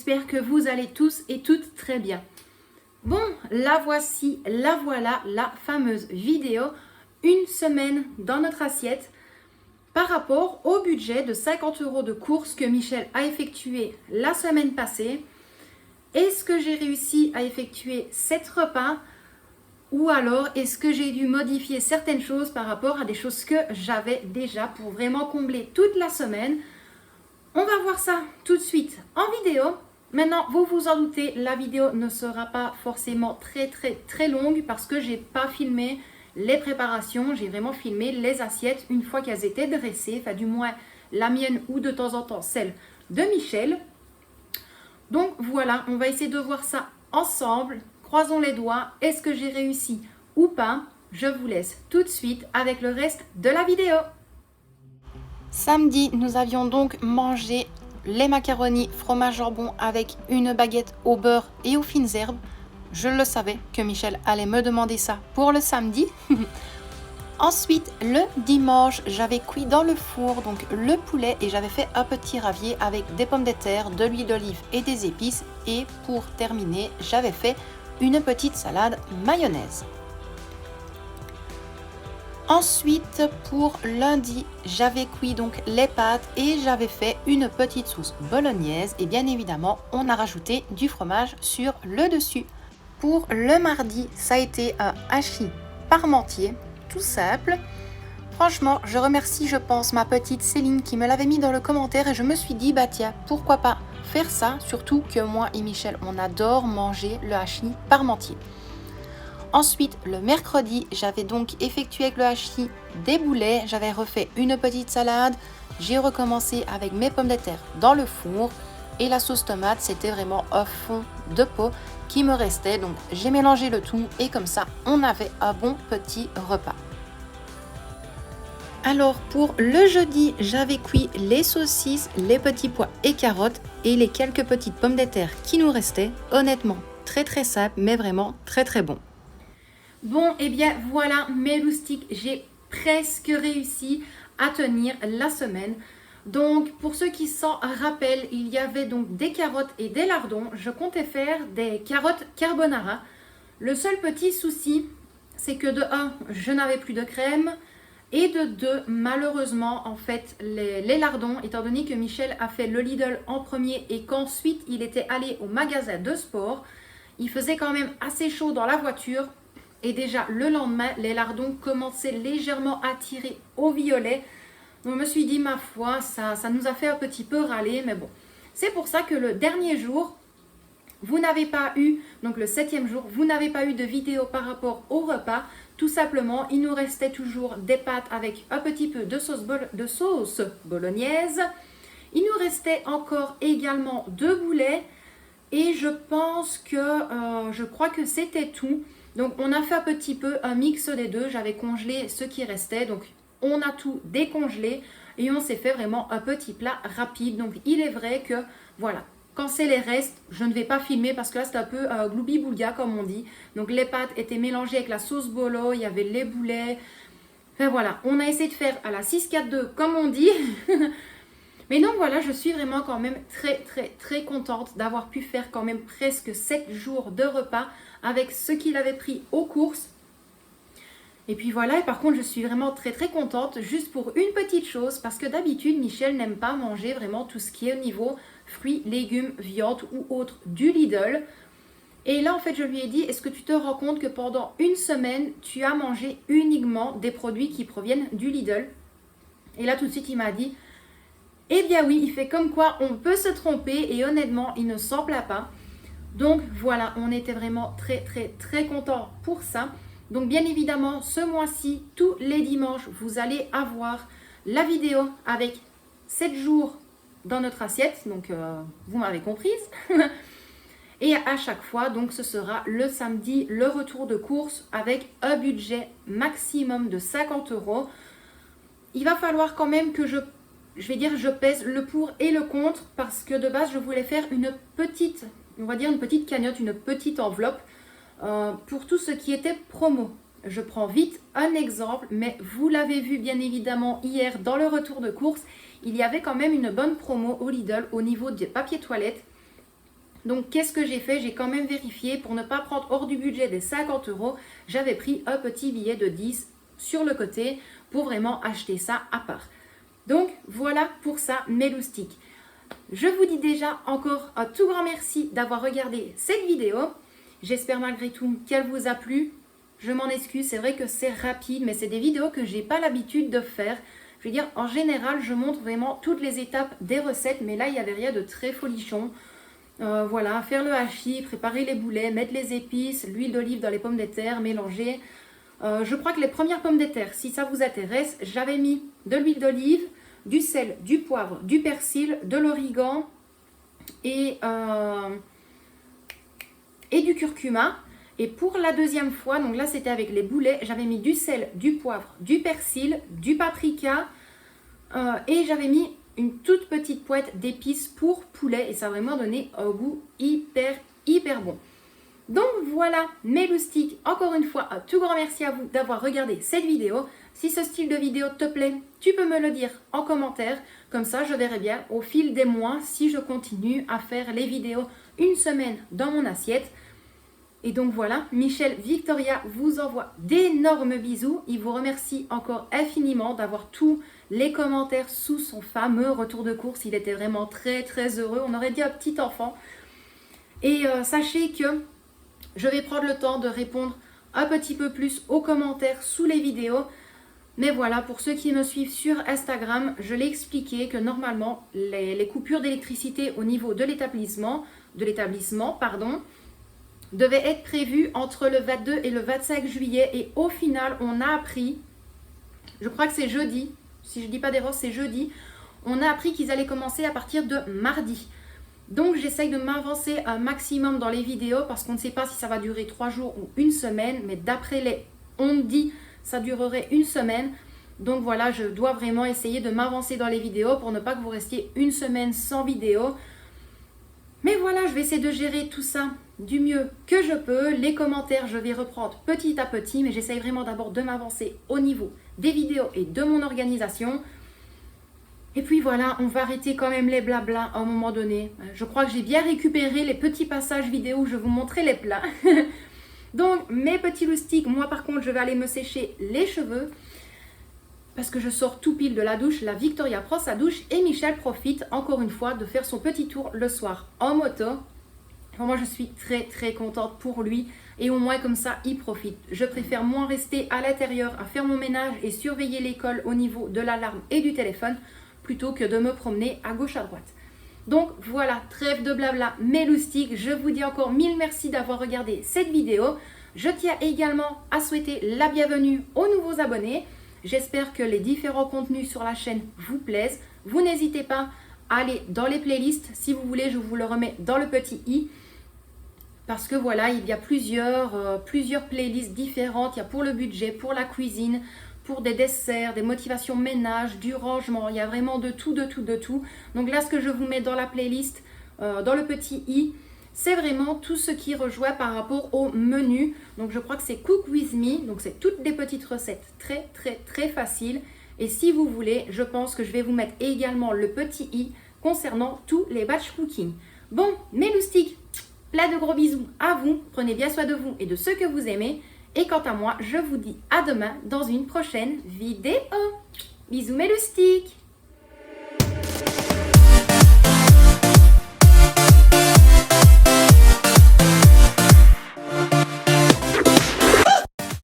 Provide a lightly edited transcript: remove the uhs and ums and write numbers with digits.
j'espère que vous allez tous et toutes très bien. Bon, la voici, la voilà, la fameuse vidéo, une semaine dans notre assiette par rapport au budget de 50 € de course que Michel a effectué la semaine passée. Est-ce que j'ai réussi à effectuer 7 repas ou alors est-ce que j'ai dû modifier certaines choses par rapport à des choses que j'avais déjà pour vraiment combler toute la semaine? On va voir ça tout de suite en vidéo. Maintenant, vous vous en doutez, la vidéo ne sera pas forcément très longue parce que j'ai pas filmé les préparations, j'ai vraiment filmé les assiettes une fois qu'elles étaient dressées, enfin du moins la mienne ou de temps en temps celle de Michel. Donc voilà, on va essayer de voir ça ensemble. Croisons les doigts, est-ce que j'ai réussi ou pas? Je vous laisse tout de suite avec le reste de la vidéo. Samedi, nous avions donc mangé les macaronis fromage jambon avec une baguette au beurre et aux fines herbes. Je le savais que Michel allait me demander ça pour le samedi. Ensuite, le dimanche, j'avais cuit dans le four donc le poulet et j'avais fait un petit ravier avec des pommes de terre, de l'huile d'olive et des épices. Et pour terminer, j'avais fait une petite salade mayonnaise. Ensuite, pour lundi, j'avais cuit donc les pâtes et j'avais fait une petite sauce bolognaise. Et bien évidemment, on a rajouté du fromage sur le dessus. Pour le mardi, ça a été un hachis parmentier, tout simple. Franchement, je remercie, je pense, ma petite Céline qui me l'avait mis dans le commentaire et je me suis dit, bah tiens, pourquoi pas faire ça? Surtout que moi et Michel, on adore manger le hachis parmentier. Ensuite, le mercredi, j'avais donc effectué avec le hachis des boulets. J'avais refait une petite salade. J'ai recommencé avec mes pommes de terre dans le four. Et la sauce tomate, c'était vraiment un fond de pot qui me restait. Donc, j'ai mélangé le tout et comme ça, on avait un bon petit repas. Alors, pour le jeudi, j'avais cuit les saucisses, les petits pois et carottes et les quelques petites pommes de terre qui nous restaient. Honnêtement, très simple, mais vraiment très bon. Bon, et bien voilà mes loustiques, j'ai presque réussi à tenir la semaine. Donc pour ceux qui s'en rappellent, il y avait donc des carottes et des lardons. Je comptais faire des carottes carbonara. Le seul petit souci, c'est que de 1, je n'avais plus de crème. Et de 2, malheureusement, en fait, les lardons, étant donné que Michel a fait le Lidl en premier et qu'ensuite il était allé au magasin de sport, il faisait quand même assez chaud dans la voiture. Et déjà, le lendemain, les lardons commençaient légèrement à tirer au violet. Donc, je me suis dit, ma foi, ça nous a fait un petit peu râler. Mais bon, c'est pour ça que le dernier jour, vous n'avez pas eu, donc le 7e jour, vous n'avez pas eu de vidéo par rapport au repas. Tout simplement, il nous restait toujours des pâtes avec un petit peu de sauce bolognaise. Il nous restait encore également 2 boulets. Et je pense que, je crois que c'était tout. Donc on a fait un petit peu un mix des deux, j'avais congelé ce qui restait, donc on a tout décongelé et on s'est fait vraiment un petit plat rapide. Donc il est vrai que voilà, quand c'est les restes, je ne vais pas filmer parce que là c'est un peu gloubi-boulga comme on dit. Donc les pâtes étaient mélangées avec la sauce bolo, il y avait les boulets. Enfin voilà, on a essayé de faire à la 6-4-2 comme on dit. Mais donc voilà, je suis vraiment quand même très contente d'avoir pu faire quand même presque 7 jours de repas avec ce qu'il avait pris aux courses. Et puis voilà, et par contre je suis vraiment très contente juste pour une petite chose parce que d'habitude Michel n'aime pas manger vraiment tout ce qui est au niveau fruits, légumes, viande ou autre du Lidl. Et là en fait je lui ai dit, est-ce que tu te rends compte que pendant une semaine tu as mangé uniquement des produits qui proviennent du Lidl? Et là tout de suite il m'a dit, eh bien oui, il fait comme quoi on peut se tromper et honnêtement, il ne s'en plaint pas. Donc voilà, on était vraiment très contents pour ça. Donc bien évidemment, ce mois-ci, tous les dimanches, vous allez avoir la vidéo avec 7 jours dans notre assiette. Donc vous m'avez comprise. Et à chaque fois, donc ce sera le samedi, le retour de course avec un budget maximum de 50 €. Il va falloir quand même que je vais dire, je pèse le pour et le contre parce que de base, je voulais faire une petite, on va dire une petite cagnotte, une petite enveloppe pour tout ce qui était promo. Je prends vite un exemple, mais vous l'avez vu bien évidemment hier dans le retour de course, il y avait quand même une bonne promo au Lidl au niveau des papiers toilettes. Donc, qu'est-ce que j'ai fait? J'ai quand même vérifié pour ne pas prendre hors du budget des 50 €. J'avais pris un petit billet de 10 sur le côté pour vraiment acheter ça à part. Donc, voilà pour ça, mes loustiques. Je vous dis déjà encore un tout grand merci d'avoir regardé cette vidéo. J'espère malgré tout qu'elle vous a plu. Je m'en excuse, c'est vrai que c'est rapide, mais c'est des vidéos que je n'ai pas l'habitude de faire. Je veux dire, en général, je montre vraiment toutes les étapes des recettes, mais là, il n'y avait rien de très folichon. Voilà, faire le hachis, préparer les boulets, mettre les épices, l'huile d'olive dans les pommes de terre, mélanger. Je crois que les premières pommes de terre, si ça vous intéresse, j'avais mis de l'huile d'olive, du sel, du poivre, du persil, de l'origan et du curcuma. Et pour la deuxième fois, donc là c'était avec les boulets, j'avais mis du sel, du poivre, du persil, du paprika et j'avais mis une toute petite pointe d'épices pour poulet et ça a vraiment donné un goût hyper bon. Donc voilà mes loustiques, encore une fois un tout grand merci à vous d'avoir regardé cette vidéo. Si ce style de vidéo te plaît, tu peux me le dire en commentaire, comme ça je verrai bien au fil des mois si je continue à faire les vidéos une semaine dans mon assiette. Et donc voilà, Michel Victoria vous envoie d'énormes bisous. Il vous remercie encore infiniment d'avoir tous les commentaires sous son fameux retour de course. Il était vraiment très heureux. On aurait dit un petit enfant. Et sachez que je vais prendre le temps de répondre un petit peu plus aux commentaires sous les vidéos. Mais voilà, pour ceux qui me suivent sur Instagram, je l'ai expliqué que normalement, les coupures d'électricité au niveau de l'établissement, devait être prévu entre le 22 et le 25 juillet et au final on a appris, je crois que c'est jeudi, si je ne dis pas d'erreur c'est jeudi, on a appris qu'ils allaient commencer à partir de mardi. Donc j'essaye de m'avancer un maximum dans les vidéos parce qu'on ne sait pas si ça va durer 3 jours ou une semaine, mais d'après les on dit ça durerait une semaine. Donc voilà, je dois vraiment essayer de m'avancer dans les vidéos pour ne pas que vous restiez une semaine sans vidéo. Mais voilà, je vais essayer de gérer tout ça du mieux que je peux. Les commentaires, je vais reprendre petit à petit, mais j'essaye vraiment d'abord de m'avancer au niveau des vidéos et de mon organisation. Et puis voilà, on va arrêter quand même les blablas à un moment donné. Je crois que j'ai bien récupéré les petits passages vidéo où je vous montrais les plats. Donc, mes petits loustiques, moi par contre, je vais aller me sécher les cheveux. Parce que je sors tout pile de la douche, la Victoria prend sa douche et Michel profite encore une fois de faire son petit tour le soir en moto. Moi je suis très contente pour lui et au moins comme ça il profite. Je préfère moins rester à l'intérieur à faire mon ménage et surveiller l'école au niveau de l'alarme et du téléphone plutôt que de me promener à gauche à droite. Donc voilà, trêve de blabla, mes loustiques, je vous dis encore mille merci d'avoir regardé cette vidéo. Je tiens également à souhaiter la bienvenue aux nouveaux abonnés. J'espère que les différents contenus sur la chaîne vous plaisent. Vous n'hésitez pas à aller dans les playlists. Si vous voulez, je vous le remets dans le petit i. Parce que voilà, il y a plusieurs playlists différentes. Il y a pour le budget, pour la cuisine, pour des desserts, des motivations ménage, du rangement. Il y a vraiment de tout. Donc là, ce que je vous mets dans la playlist, dans le petit i, c'est vraiment tout ce qui rejoint par rapport au menu. Donc je crois que c'est Cook With Me. Donc c'est toutes des petites recettes très faciles. Et si vous voulez, je pense que je vais vous mettre également le petit i concernant tous les batch cooking. Bon, mes loustiques, plein de gros bisous à vous. Prenez bien soin de vous et de ceux que vous aimez. Et quant à moi, je vous dis à demain dans une prochaine vidéo. Bisous mes loustiques.